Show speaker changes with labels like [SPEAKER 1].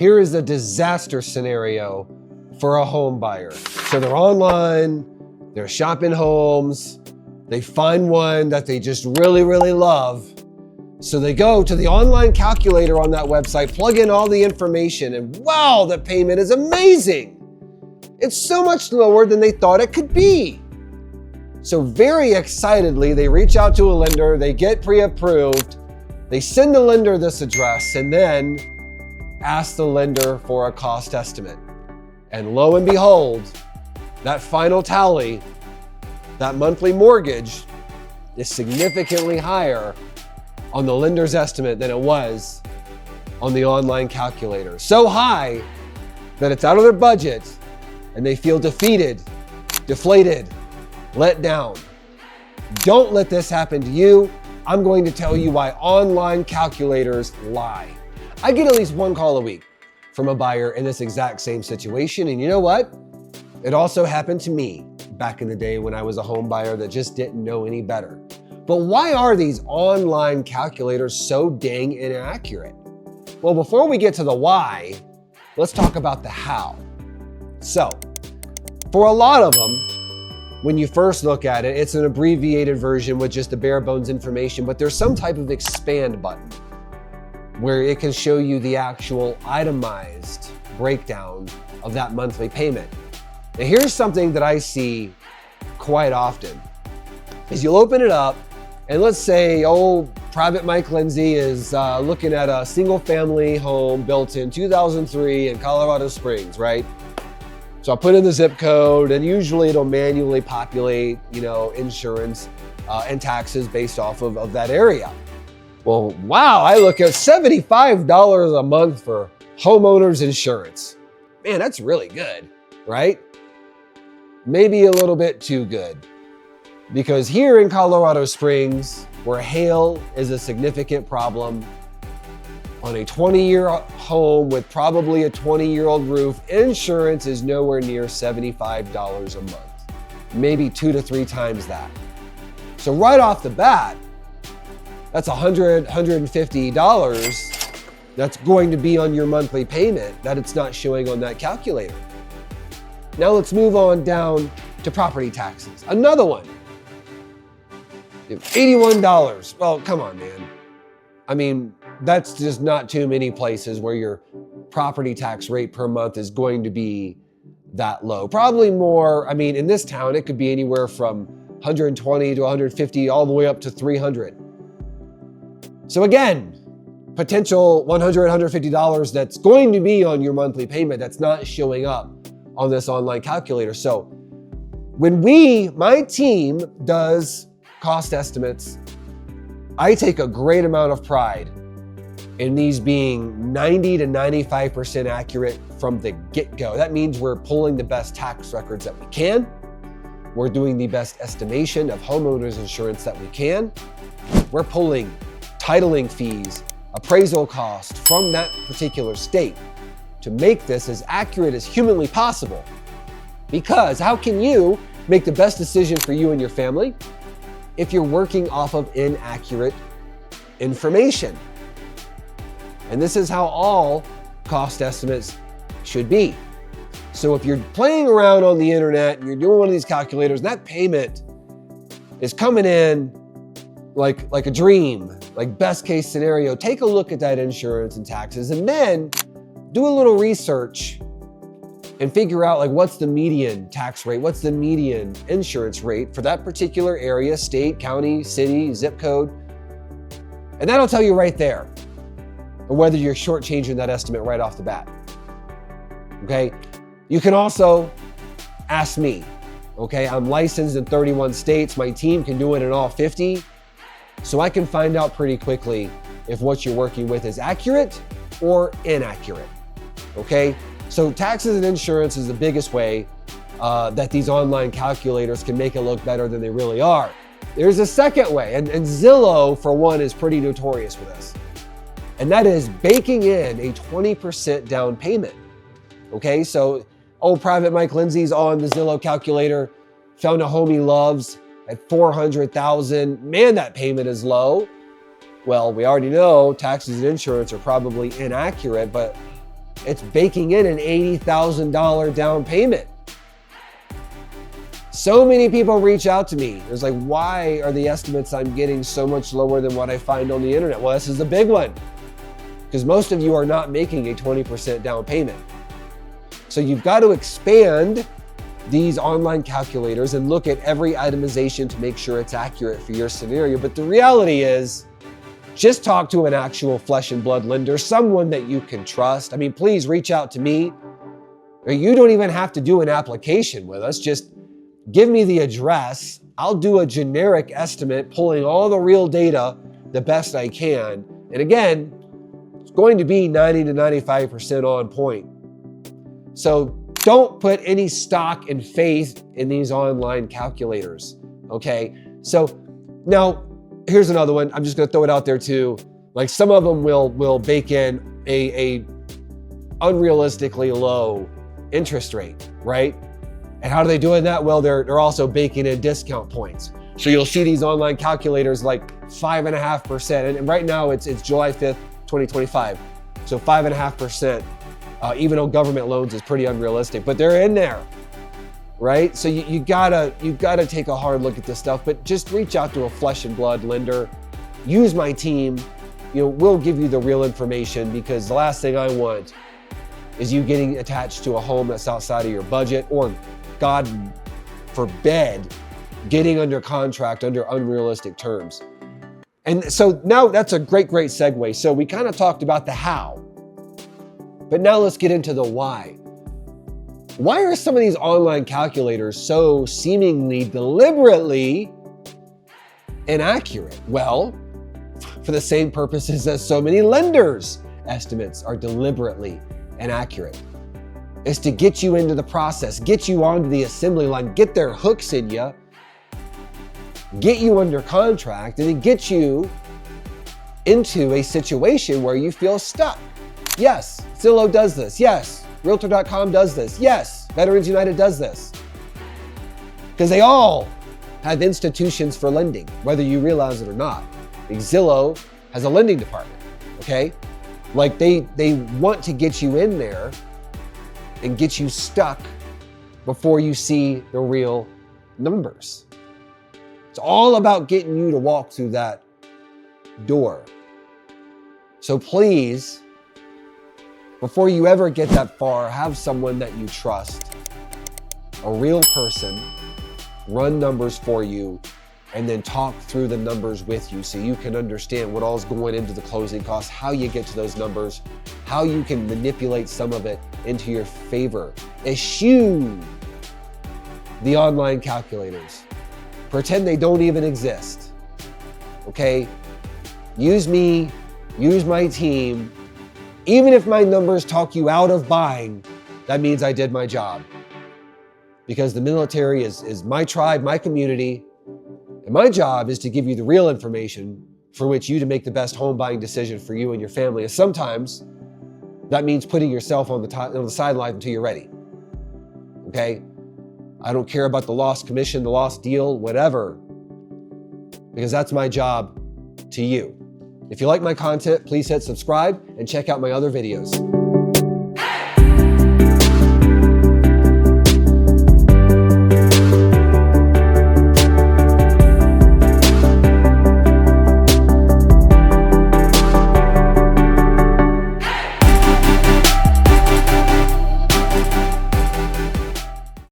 [SPEAKER 1] Here is a disaster scenario for a home buyer. So they're online, they're shopping homes, they find one that they just really, really love. So they go to the online calculator on that website, plug in all the information, and wow, the payment is amazing. It's so much lower than they thought it could be. So very excitedly, they reach out to a lender, they get pre-approved, they send the lender this address, and then ask the lender for a cost estimate. And lo and behold, that final tally, that monthly mortgage is significantly higher on the lender's estimate than it was on the online calculator. So high that it's out of their budget and they feel defeated, deflated, let down. Don't let this happen to you. I'm going to tell you why online calculators lie. I get at least one call a week from a buyer in this exact same situation. And you know what? It also happened to me back in the day when I was a home buyer that just didn't know any better. But why are these online calculators so dang inaccurate? Well, before we get to the why, let's talk about the how. So, for a lot of them, when you first look at it, it's an abbreviated version with just the bare bones information, but there's some type of expand button where it can show you the actual itemized breakdown of that monthly payment. Now here's something that I see quite often, is you'll open it up and let's say, Private Mike Lindsay is looking at a single family home built in 2003 in Colorado Springs, right? So I put in the zip code and usually it'll manually populate, insurance and taxes based off of that area. Well, wow, I look at $75 a month for homeowners insurance. Man, that's really good, right? Maybe a little bit too good. Because here in Colorado Springs, where hail is a significant problem, on a 20-year home with probably a 20-year-old roof, insurance is nowhere near $75 a month. Maybe 2 to 3 times that. So right off the bat, that's $100, $150 that's going to be on your monthly payment that it's not showing on that calculator. Now let's move on down to property taxes. Another one. $81. Well, come on, man. I mean, that's just not too many places where your property tax rate per month is going to be that low. Probably more, in this town, it could be anywhere from 120 to 150 all the way up to 300. So again, potential $100, $150 that's going to be on your monthly payment that's not showing up on this online calculator. So when my team does cost estimates, I take a great amount of pride in these being 90 to 95% accurate from the get-go. That means we're pulling the best tax records that we can. We're doing the best estimation of homeowners insurance that we can. We're pulling titling fees, appraisal costs from that particular state to make this as accurate as humanly possible. Because how can you make the best decision for you and your family if you're working off of inaccurate information? And this is how all cost estimates should be. So if you're playing around on the internet and you're doing one of these calculators and that payment is coming in like a dream, like best case scenario, take a look at that insurance and taxes and then do a little research and figure out what's the median tax rate, what's the median insurance rate for that particular area, state, county, city, zip code. And that'll tell you right there whether you're shortchanging that estimate right off the bat. Okay? You can also ask me. Okay? I'm licensed in 31 states. My team can do it in all 50. So I can find out pretty quickly if what you're working with is accurate or inaccurate. Okay? So taxes and insurance is the biggest way that these online calculators can make it look better than they really are. There's a second way, and Zillow, for one, is pretty notorious for this. And that is baking in a 20% down payment. Okay, so Private Mike Lindsay's on the Zillow calculator, found a home he loves at $400,000. Man, that payment is low. Well, we already know taxes and insurance are probably inaccurate, but it's baking in an $80,000 down payment. So many people reach out to me. It's like, why are the estimates I'm getting so much lower than what I find on the internet? Well, this is the big one, because most of you are not making a 20% down payment. So you've got to expand these online calculators and look at every itemization to make sure it's accurate for your scenario. But the reality is, just talk to an actual flesh and blood lender, someone that you can trust. I mean, please reach out to me. You don't even have to do an application with us. Just give me the address. I'll do a generic estimate, pulling all the real data the best I can. And again, it's going to be 90 to 95% on point. So don't put any stock and faith in these online calculators, okay? So now here's another one. I'm just gonna throw it out there too. Like, some of them will bake in a unrealistically low interest rate, right? And how are they doing that? Well, they're also baking in discount points. So you'll see these online calculators like 5.5%. And right now it's July 5th, 2025. So 5.5%. Even though government loans is pretty unrealistic, but they're in there, right? So you gotta take a hard look at this stuff, but just reach out to a flesh and blood lender. Use my team. We'll give you the real information, because the last thing I want is you getting attached to a home that's outside of your budget, or God forbid, getting under contract under unrealistic terms. And so now that's a great segue. So we kind of talked about the how. But now let's get into the why. Why are some of these online calculators so seemingly deliberately inaccurate? Well, for the same purposes as so many lenders' estimates are deliberately inaccurate. It's to get you into the process, get you onto the assembly line, get their hooks in you, get you under contract, and then get you into a situation where you feel stuck. Yes, Zillow does this. Yes, Realtor.com does this. Yes, Veterans United does this. Because they all have institutions for lending, whether you realize it or not. Like, Zillow has a lending department, okay? Like, they want to get you in there and get you stuck before you see the real numbers. It's all about getting you to walk through that door. So please, before you ever get that far, have someone that you trust, a real person, run numbers for you, and then talk through the numbers with you so you can understand what all is going into the closing costs, how you get to those numbers, how you can manipulate some of it into your favor. Eschew the online calculators. Pretend they don't even exist, okay? Use me, use my team. Even if my numbers talk you out of buying, that means I did my job. Because the military is my tribe, my community, and my job is to give you the real information for which you to make the best home buying decision for you and your family. And sometimes that means putting yourself on the sideline until you're ready, okay? I don't care about the lost commission, the lost deal, whatever, because that's my job to you. If you like my content, please hit subscribe and check out my other videos.